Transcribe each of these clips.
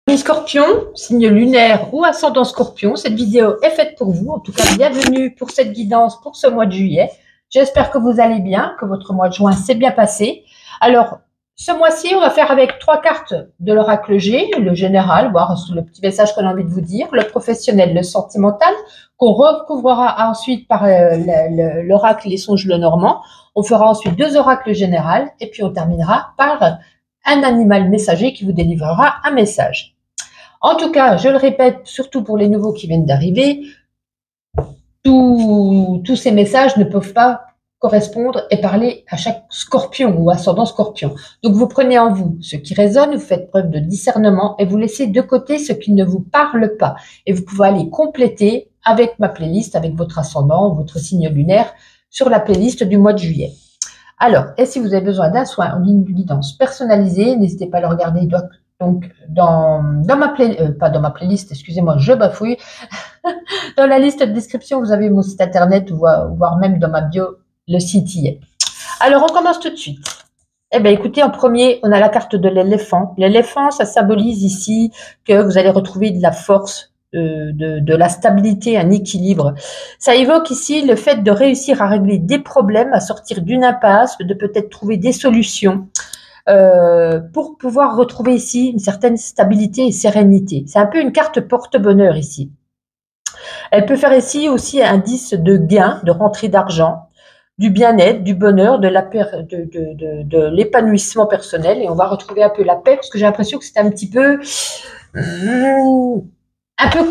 Les scorpions, signe lunaire ou ascendant scorpion, cette vidéo est faite pour vous. En tout cas, bienvenue pour cette guidance pour ce mois de juillet. J'espère que vous allez bien, que votre mois de juin s'est bien passé. Alors, ce mois-ci, on va faire avec 3 cartes de l'oracle G, le général, voir le petit message qu'on a envie de vous dire, le professionnel, le sentimental, qu'on recouvrera ensuite par l'oracle Les Songes le Normand. On fera ensuite 2 oracles généraux et puis on terminera par un animal messager qui vous délivrera un message. En tout cas, je le répète, surtout pour les nouveaux qui viennent d'arriver, tous ces messages ne peuvent pas correspondre et parler à chaque scorpion ou ascendant scorpion. Donc, vous prenez en vous ce qui résonne, vous faites preuve de discernement et vous laissez de côté ce qui ne vous parle pas. Et vous pouvez aller compléter avec ma playlist, avec votre ascendant, votre signe lunaire, sur la playlist du mois de juillet. Alors, et si vous avez besoin d'un soin en ligne de guidance personnalisé, n'hésitez pas à le regarder donc dans ma playlist, excusez-moi, je bafouille. Dans la liste de description, vous avez mon site internet, voire même dans ma bio, le site y est. Alors, on commence tout de suite. Eh bien, écoutez, en premier, on a la carte de l'éléphant. L'éléphant, ça symbolise ici que vous allez retrouver de la force, de la stabilité, un équilibre. Ça évoque ici le fait de réussir à régler des problèmes, à sortir d'une impasse, de peut-être trouver des solutions. Pour pouvoir retrouver ici une certaine stabilité et sérénité. C'est un peu une carte porte-bonheur ici. Elle peut faire ici aussi un indice de gain, de rentrée d'argent, du bien-être, du bonheur, de l'épanouissement personnel. Et on va retrouver un peu la paix, parce que j'ai l'impression que c'est un petit peu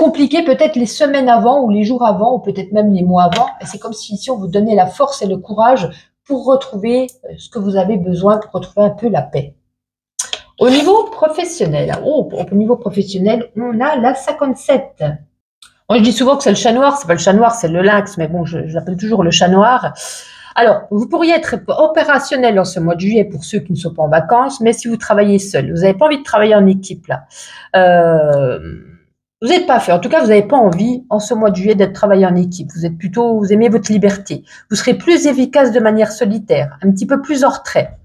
compliqué peut-être les semaines avant ou les jours avant ou peut-être même les mois avant. Et c'est comme si ici on vous donnait la force et le courage pour retrouver ce que vous avez besoin, pour retrouver un peu la paix. Au niveau professionnel, au niveau professionnel, on a la 57. Moi, je dis souvent que c'est le chat noir, c'est pas le chat noir, c'est le lynx, mais bon, je l'appelle toujours le chat noir. Alors, vous pourriez être opérationnel en ce mois de juillet pour ceux qui ne sont pas en vacances, mais si vous travaillez seul, vous n'avez pas envie de travailler en équipe là. Vous n'êtes pas fait. En tout cas, vous n'avez pas envie, en ce mois de juillet, d'être travaillé en équipe. Vous aimez votre liberté. Vous serez plus efficace de manière solitaire, un petit peu plus en retrait.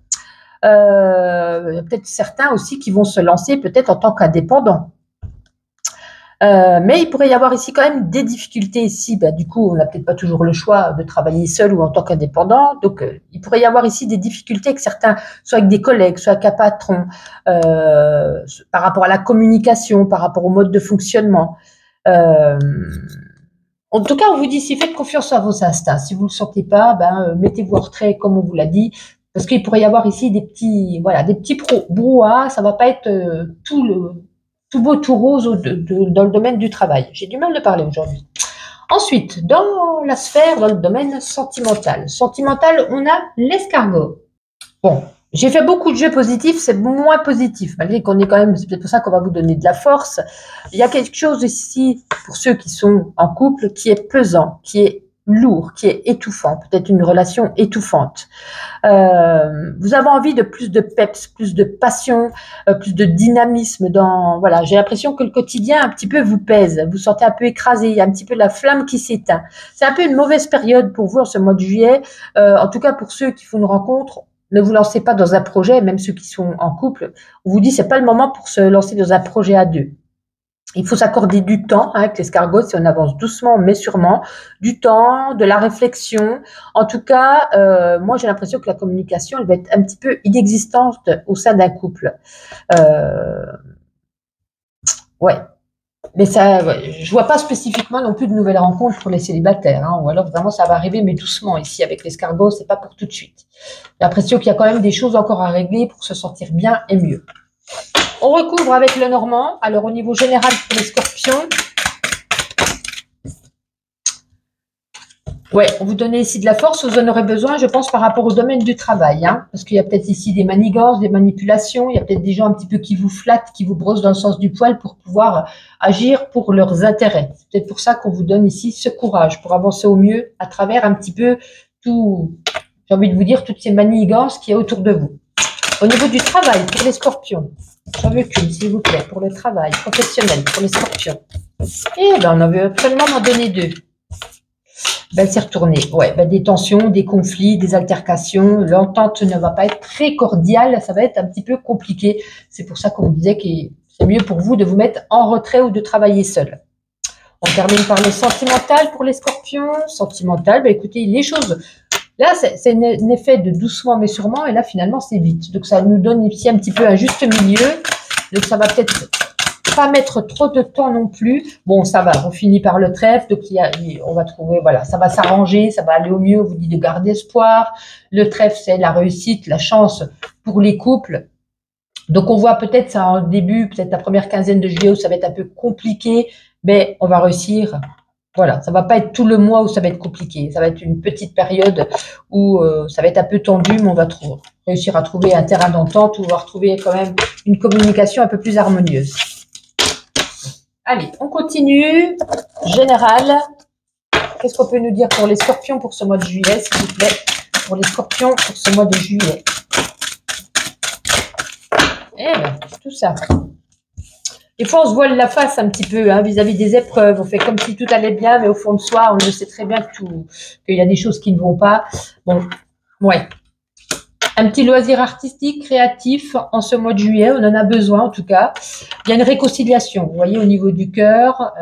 Peut-être certains aussi qui vont se lancer peut-être en tant qu'indépendants. Mais il pourrait y avoir ici quand même des difficultés ici. Du coup, on n'a peut-être pas toujours le choix de travailler seul ou en tant qu'indépendant. Donc, il pourrait y avoir ici des difficultés avec certains, soit avec des collègues, soit avec un patron, par rapport à la communication, par rapport au mode de fonctionnement. En tout cas, on vous dit, si faites confiance à vos instincts. Si vous ne le sentez pas, mettez-vous en retrait, comme on vous l'a dit. Parce qu'il pourrait y avoir ici des petits brouhahas. Ça va pas être tout beau, tout rose dans le domaine du travail. J'ai du mal de parler aujourd'hui. Ensuite, dans la sphère, dans le domaine sentimental. Sentimental, on a l'escargot. Bon, j'ai fait beaucoup de jeux positifs, c'est moins positif, malgré qu'on est quand même, c'est peut-être pour ça qu'on va vous donner de la force. Il y a quelque chose ici, pour ceux qui sont en couple, qui est pesant, qui est lourd, qui est étouffant, peut-être une relation étouffante. Vous avez envie de plus de peps, plus de passion, plus de dynamisme voilà, j'ai l'impression que le quotidien un petit peu vous pèse, vous sentez un peu écrasé, il y a un petit peu la flamme qui s'éteint. C'est un peu une mauvaise période pour vous en ce mois de juillet, en tout cas pour ceux qui font une rencontre. Ne vous lancez pas dans un projet, même ceux qui sont en couple. On vous dit c'est pas le moment pour se lancer dans un projet à deux. Il faut s'accorder du temps avec l'escargot, si on avance doucement mais sûrement, du temps, de la réflexion. En tout cas, moi j'ai l'impression que la communication elle va être un petit peu inexistante au sein d'un couple. Ouais. Mais ça, je vois pas spécifiquement non plus de nouvelles rencontres pour les célibataires, ou alors vraiment ça va arriver mais doucement ici avec l'escargot, c'est pas pour tout de suite. J'ai l'impression qu'il y a quand même des choses encore à régler pour se sentir bien et mieux. On recouvre avec le normand. Alors, au niveau général pour les scorpions, on vous donne ici de la force, vous en aurez besoin, je pense, par rapport au domaine du travail. Parce qu'il y a peut-être ici des manigances, des manipulations, il y a peut-être des gens un petit peu qui vous flattent, qui vous brossent dans le sens du poil pour pouvoir agir pour leurs intérêts. C'est peut-être pour ça qu'on vous donne ici ce courage, pour avancer au mieux à travers un petit peu tout, j'ai envie de vous dire, toutes ces manigances qu'il y a autour de vous. Au niveau du travail, pour les scorpions, j'en veux qu'une, s'il vous plaît, pour le travail professionnel, pour les scorpions. Eh ben, on avait absolument m'en donner 2. Ben, c'est retourné. Des tensions, des conflits, des altercations. L'entente ne va pas être très cordiale, ça va être un petit peu compliqué. C'est pour ça qu'on vous disait que c'est mieux pour vous de vous mettre en retrait ou de travailler seul. On termine par le sentimental pour les scorpions. Sentimental, bah écoutez, les choses, là, c'est un effet de doucement mais sûrement, et là, finalement, c'est vite. Donc, ça nous donne ici un petit peu un juste milieu. Donc, ça va peut-être pas mettre trop de temps non plus. Bon, ça va, on finit par le trèfle, donc on va trouver, voilà, ça va s'arranger, ça va aller au mieux. On vous dit de garder espoir. Le trèfle, c'est la réussite, la chance pour les couples. Donc, on voit peut-être ça en début, peut-être la première quinzaine de juillet où ça va être un peu compliqué, mais on va réussir. Voilà, ça va pas être tout le mois où ça va être compliqué. Ça va être une petite période où ça va être un peu tendu, mais on va réussir à trouver un terrain d'entente où on va retrouver quand même une communication un peu plus harmonieuse. Allez, on continue. Général, qu'est-ce qu'on peut nous dire pour les scorpions pour ce mois de juillet, s'il vous plaît? Pour les scorpions pour ce mois de juillet. Eh bien, tout ça. Des fois, on se voile la face un petit peu vis-à-vis des épreuves. On fait comme si tout allait bien, mais au fond de soi, on le sait très bien qu'il y a des choses qui ne vont pas. Bon, ouais. Un petit loisir artistique, créatif en ce mois de juillet, on en a besoin en tout cas. Il y a une réconciliation, vous voyez, au niveau du cœur,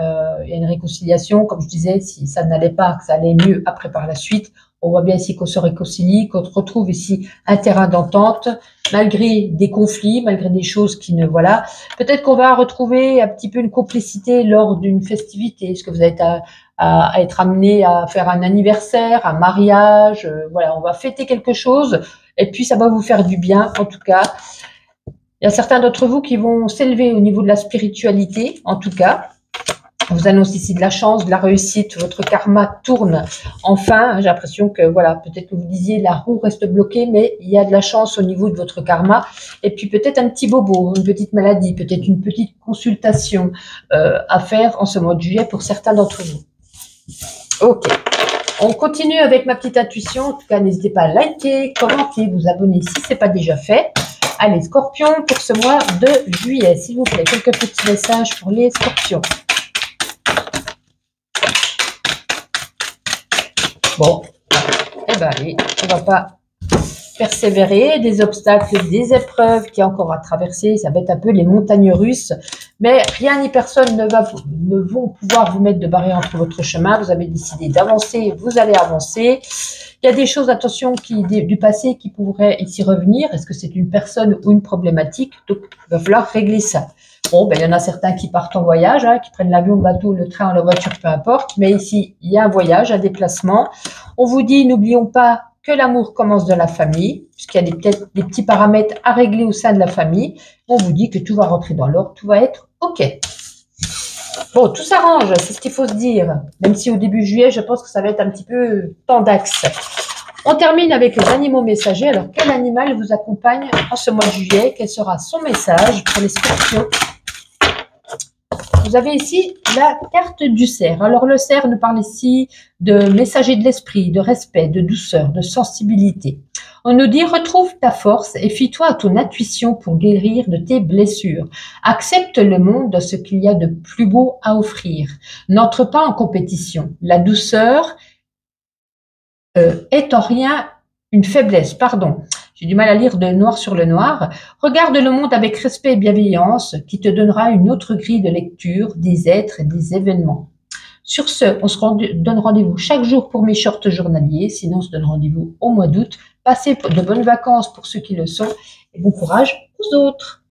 il y a une réconciliation, comme je disais, si ça n'allait pas, que ça allait mieux après par la suite. On voit bien ici qu'on se réconcilie, qu'on retrouve ici un terrain d'entente, malgré des conflits, malgré des choses qui ne... Voilà. Peut-être qu'on va retrouver un petit peu une complicité lors d'une festivité. Est-ce que vous êtes à être amené à faire un anniversaire, un mariage, voilà, on va fêter quelque chose et puis ça va vous faire du bien en tout cas. Il y a certains d'entre vous qui vont s'élever au niveau de la spiritualité en tout cas. On vous annonce ici de la chance, de la réussite, votre karma tourne enfin. J'ai l'impression que voilà, peut-être que vous disiez la roue reste bloquée, mais il y a de la chance au niveau de votre karma. Et puis peut-être un petit bobo, une petite maladie, peut-être une petite consultation à faire en ce mois de juillet pour certains d'entre vous. Ok, on continue avec ma petite intuition. En tout cas, n'hésitez pas à liker, commenter, vous abonner si ce n'est pas déjà fait. Allez, scorpion, pour ce mois de juillet, s'il vous plaît, quelques petits messages pour les scorpions. Bon, eh ben allez, on va pas persévérer, des obstacles, des épreuves qu'il y a encore à traverser, ça va être un peu les montagnes russes, mais rien ni personne ne vont pouvoir vous mettre de barrière entre votre chemin. Vous avez décidé d'avancer, vous allez avancer. Il y a des choses, attention, du passé qui pourraient ici revenir. Est-ce que c'est une personne ou une problématique? Donc, il va falloir régler ça. Bon, ben, il y en a certains qui partent en voyage, qui prennent l'avion, le bateau, le train, la voiture, peu importe. Mais ici, il y a un voyage, un déplacement. On vous dit, n'oublions pas que l'amour commence de la famille, puisqu'il y a peut-être des petits paramètres à régler au sein de la famille. On vous dit que tout va rentrer dans l'ordre, tout va être OK. Bon, tout s'arrange, c'est ce qu'il faut se dire. Même si au début juillet, je pense que ça va être un petit peu tendax. On termine avec les animaux messagers. Alors, quel animal vous accompagne en ce mois de juillet? Quel sera son message pour les scorpions? Vous avez ici la carte du cerf. Alors, le cerf nous parle ici de messager de l'esprit, de respect, de douceur, de sensibilité. On nous dit, retrouve ta force et fie-toi à ton intuition pour guérir de tes blessures. Accepte le monde de ce qu'il y a de plus beau à offrir. N'entre pas en compétition. La douceur est en rien une faiblesse, pardon. J'ai du mal à lire de noir sur le noir. Regarde le monde avec respect et bienveillance qui te donnera une autre grille de lecture des êtres et des événements. Sur ce, on se donne rendez-vous chaque jour pour mes shorts journaliers. Sinon, on se donne rendez-vous au mois d'août. Passez de bonnes vacances pour ceux qui le sont et bon courage aux autres.